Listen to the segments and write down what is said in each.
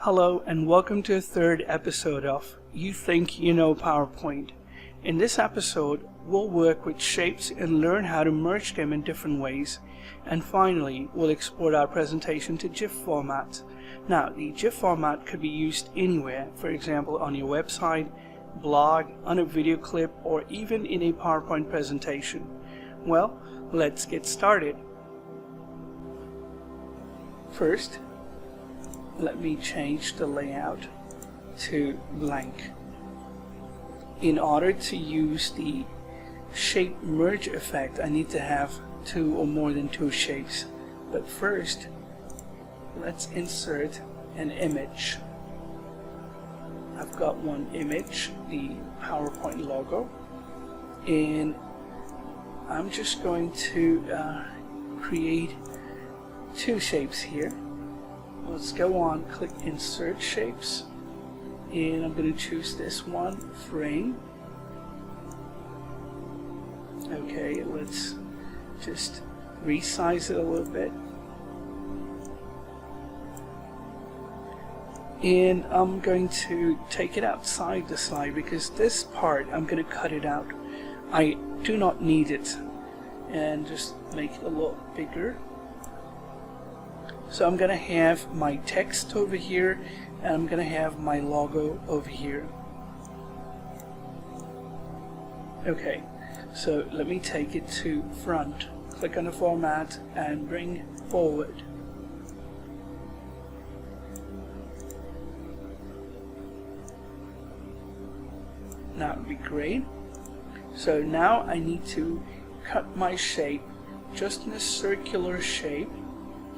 Hello and welcome to the third episode of You Think You Know PowerPoint. In this episode, we'll work with shapes and learn how to merge them in different ways. And finally, we'll export our presentation to GIF format. Now, the GIF format could be used anywhere, for example on your website, blog, on a video clip, or even in a PowerPoint presentation. Well, let's get started. First, let me change the layout to blank. In order to use the shape merge effect, I need to have two or more than two shapes. But first, let's insert an image. I've got one image, the PowerPoint logo, and I'm just going to create two shapes here. Let's go on, click Insert Shapes, and I'm going to choose this one, Frame. Okay, let's just resize it a little bit. And I'm going to take it outside the slide because this part, I'm going to cut it out. I do not need it. And just make it a little bigger. So I'm going to have my text over here, and I'm going to have my logo over here. Okay, so let me take it to front. Click on the format and bring forward. That would be great. So now I need to cut my shape just in a circular shape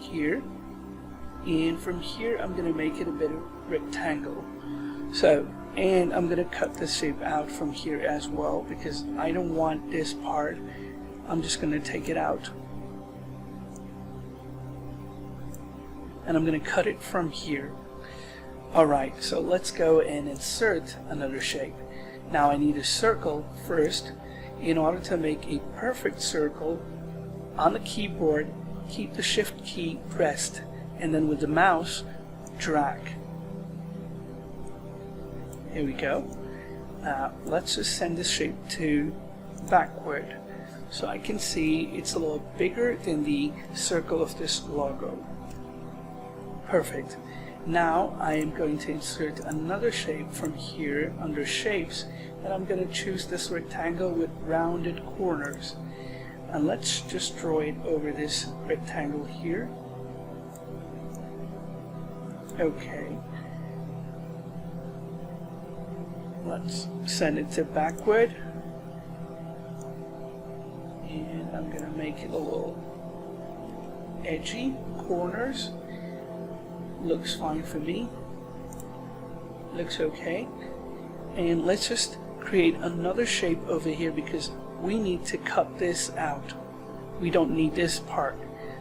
here. And from here I'm going to make it a bit of rectangle. So, and I'm going to cut the shape out from here as well because I don't want this part. I'm just going to take it out. And I'm going to cut it from here. Alright, so let's go and insert another shape. Now I need a circle first. In order to make a perfect circle, on the keyboard, keep the Shift key pressed. And then with the mouse, drag. Here we go. Let's just send this shape to backward. So I can see it's a little bigger than the circle of this logo. Perfect. Now I am going to insert another shape from here under Shapes, and I'm going to choose this rectangle with rounded corners. And let's just draw it over this rectangle here. Okay, let's send it to backward, and I'm going to make it a little edgy corners. Looks fine for me, looks okay. And let's just create another shape over here because we need to cut this out. We don't need this part,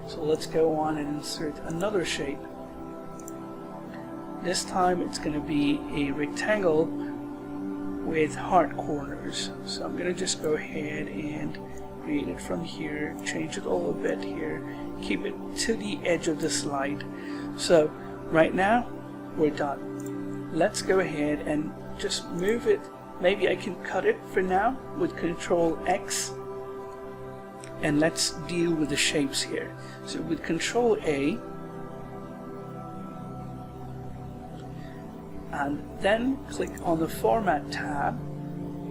so let's go on and insert another shape. This time it's going to be a rectangle with hard corners. So I'm going to just go ahead and create it from here, change it a little bit here, keep it to the edge of the slide. So right now we're done. Let's go ahead and just move it. Maybe I can cut it for now with Control X. And let's deal with the shapes here. So with Control A, and then click on the Format tab,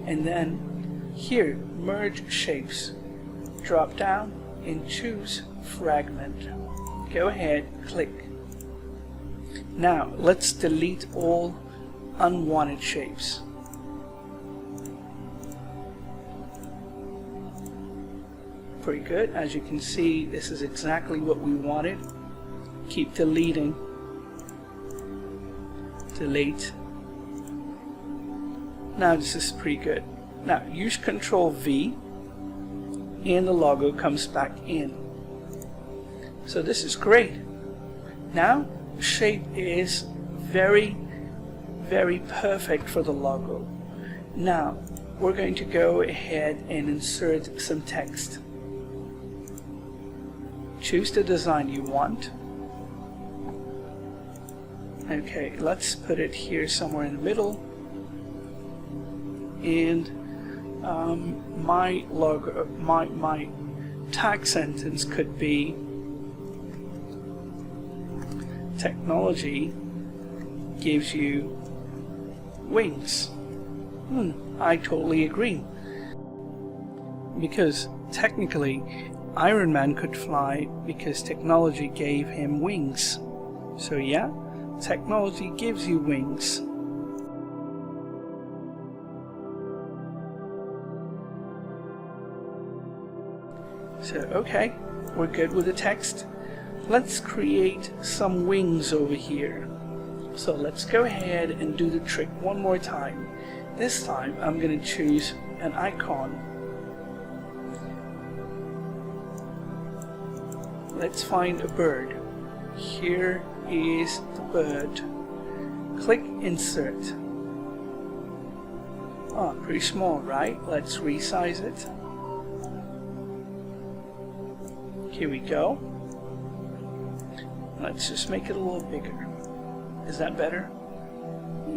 and then here, Merge Shapes. Drop down and choose Fragment. Go ahead, click. Now, let's delete all unwanted shapes. Pretty good. As you can see, this is exactly what we wanted. Keep deleting. Delete. Now this is pretty good. Now use Control V and the logo comes back in. So this is great. Now the shape is very perfect for the logo. Now we're going to go ahead and insert some text. Choose the design you want. Okay, let's put it here somewhere in the middle. And my logo, my tag sentence could be technology gives you wings. I totally agree. Because technically, Iron Man could fly because technology gave him wings. So yeah, technology gives you wings. So okay, we're good with the text. Let's create some wings over here. So let's go ahead and do the trick one more time. This time I'm going to choose an icon. Let's find a bird. Here is the bird. Click Insert. Oh, pretty small, right? Let's resize it. Here we go. Let's just make it a little bigger. Is that better?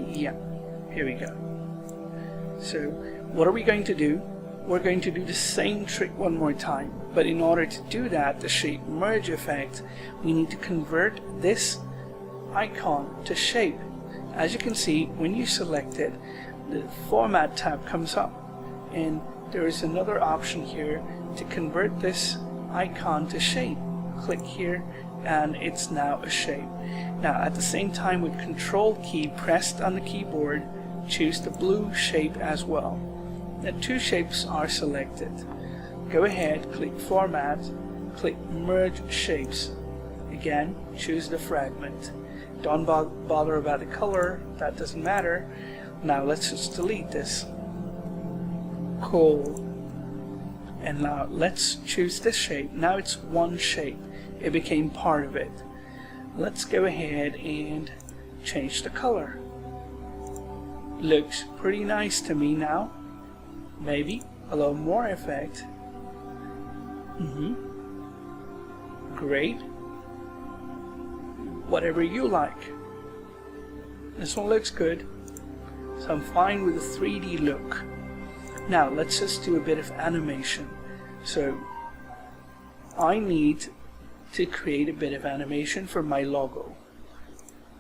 Yeah. Here we go. So, what are we going to do? We're going to do the same trick one more time. But in order to do that, the shape merge effect, we need to convert this icon to shape. As you can see, when you select it, the Format tab comes up. And there is another option here to convert this icon to shape. Click here and it's now a shape. Now at the same time, with Control key pressed on the keyboard, choose the blue shape as well. The two shapes are selected. Go ahead, click Format, click Merge Shapes. Again, choose the fragment. Don't bother about the color, that doesn't matter. Now let's just delete this. Cool. And now let's choose this shape. Now it's one shape. It became part of it. Let's go ahead and change the color. Looks pretty nice to me now. Maybe a little more effect. Great. Whatever you like. This one looks good. So I'm fine with the 3D look. Now let's just do a bit of animation. So I need to create a bit of animation for my logo.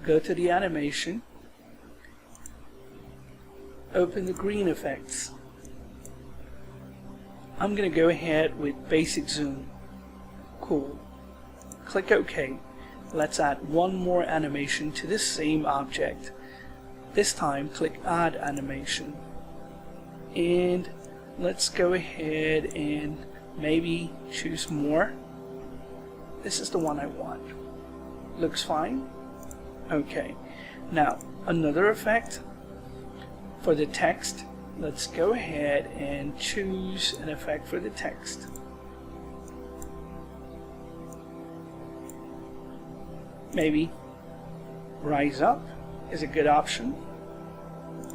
Go to the animation, open the green effects. I'm going to go ahead with basic zoom. Cool. Click OK. Let's add one more animation to this same object. This time click Add Animation. And let's go ahead and maybe choose more. This is the one I want. Looks fine. Okay. Now another effect for the text. Let's go ahead and choose an effect for the text. Maybe Rise Up is a good option.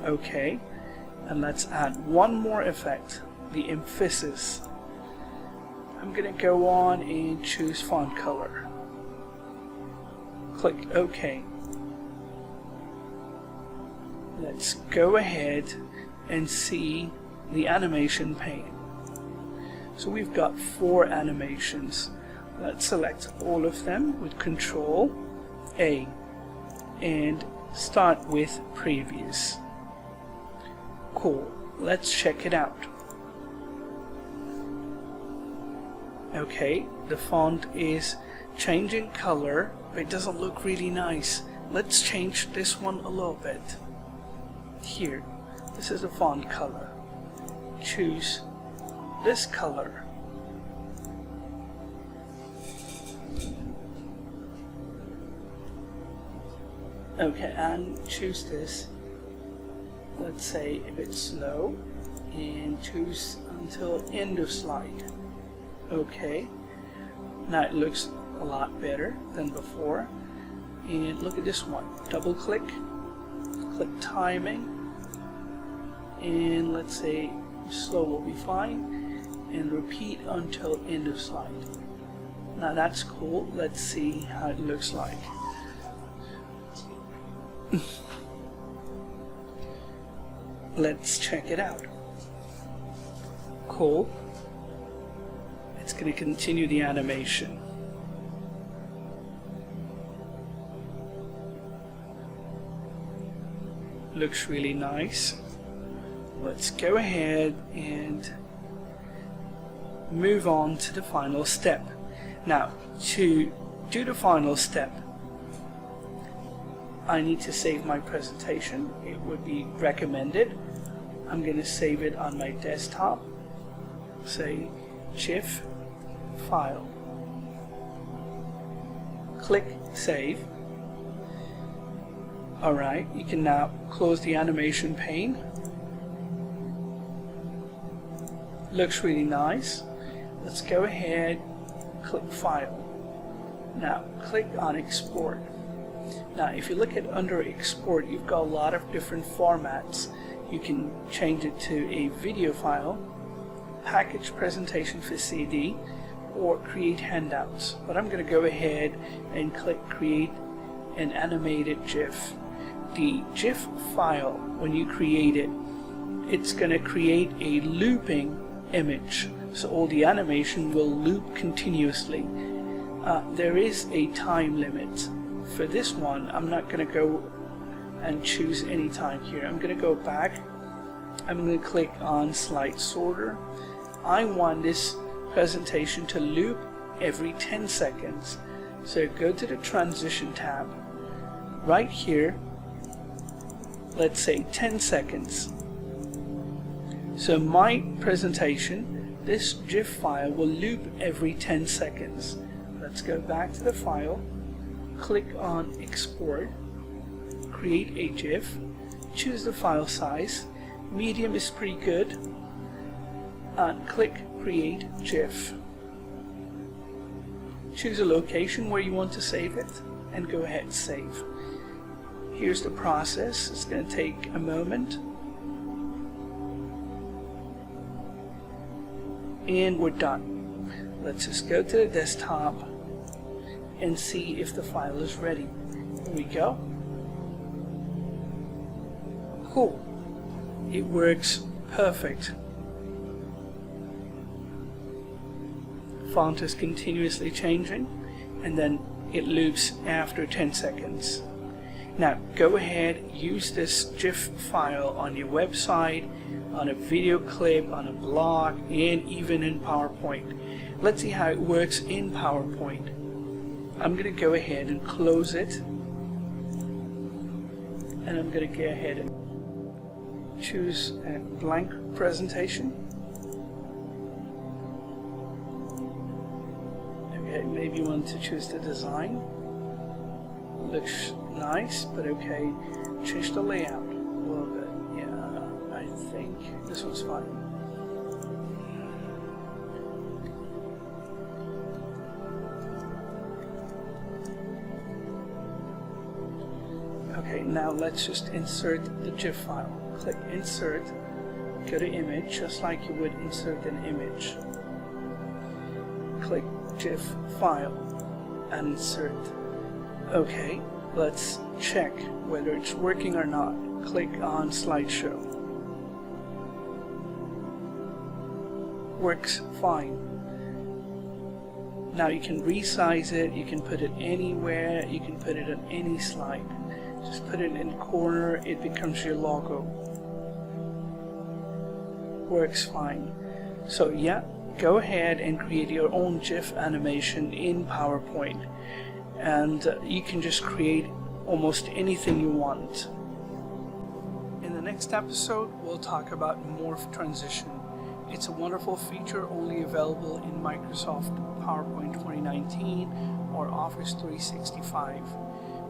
Okay. And let's add one more effect, the emphasis. I'm going to go on and choose font color. Click OK. Let's go ahead and see the animation pane. So we've got 4 animations. Let's select all of them with Control A and start with Previous. Cool. Let's check it out. Okay, the font is changing color, but it doesn't look really nice. Let's change this one a little bit. Here, this is the font color. Choose this color. Okay, and choose this. Let's say if it's slow, and choose until end of slide. Okay, now it looks a lot better than before. And look at this one. Double click, click timing, and let's say slow will be fine, and repeat until end of slide. Now that's cool. Let's see how it looks like. Let's check it out. Cool. It's going to continue the animation. Looks really nice. Let's go ahead and move on to the final step. Now, to do the final step, I need to save my presentation. It would be recommended. I'm going to save it on my desktop. Say GIF file. Click save. Alright, you can now close the animation pane. Looks really nice. Let's go ahead, click file. Now click on export. Now if you look at under export, you've got a lot of different formats. You can change it to a video file, package presentation for CD, or create handouts. But I'm going to go ahead and click create an animated GIF. The GIF file, when you create it, it's going to create a looping image, so all the animation will loop continuously. There is a time limit. For this one, I'm not going to go and choose any time here. I'm going to go back. I'm going to click on slide sorter. I want this presentation to loop every 10 seconds. So go to the transition tab. Right here, let's say 10 seconds. So my presentation, this GIF file, will loop every 10 seconds. Let's go back to the file, click on export, create a GIF, choose the file size, medium is pretty good, and click create GIF. Choose a location where you want to save it and go ahead and save. Here's the process. It's going to take a moment. And we're done. Let's just go to the desktop and see if the file is ready. Here we go. Cool. It works perfect. Font is continuously changing, and then it loops after 10 seconds. Now go ahead, use this GIF file on your website, on a video clip, on a blog, and even in PowerPoint. Let's see how it works in PowerPoint. I'm going to go ahead and close it, and I'm going to go ahead and choose a blank presentation. Okay, maybe you want to choose the design. Looks nice, but okay, change the layout a little bit. Yeah, I think this one's fine. Okay, now let's just insert the GIF file. Click insert, go to image, just like you would insert an image. Click GIF file and insert. Okay, let's check whether it's working or not. Click on slideshow. Works fine. Now you can resize it, you can put it anywhere, you can put it on any slide. Just put it in the corner, it becomes your logo. Works fine. So yeah, go ahead and create your own GIF animation in PowerPoint. And you can just create almost anything you want. In the next episode, we'll talk about morph transition. It's a wonderful feature only available in Microsoft PowerPoint 2019 or Office 365.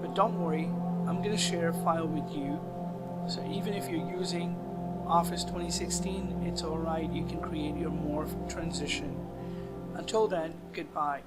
But don't worry, I'm going to share a file with you. So even if you're using Office 2016, it's alright, you can create your morph transition. Until then, goodbye.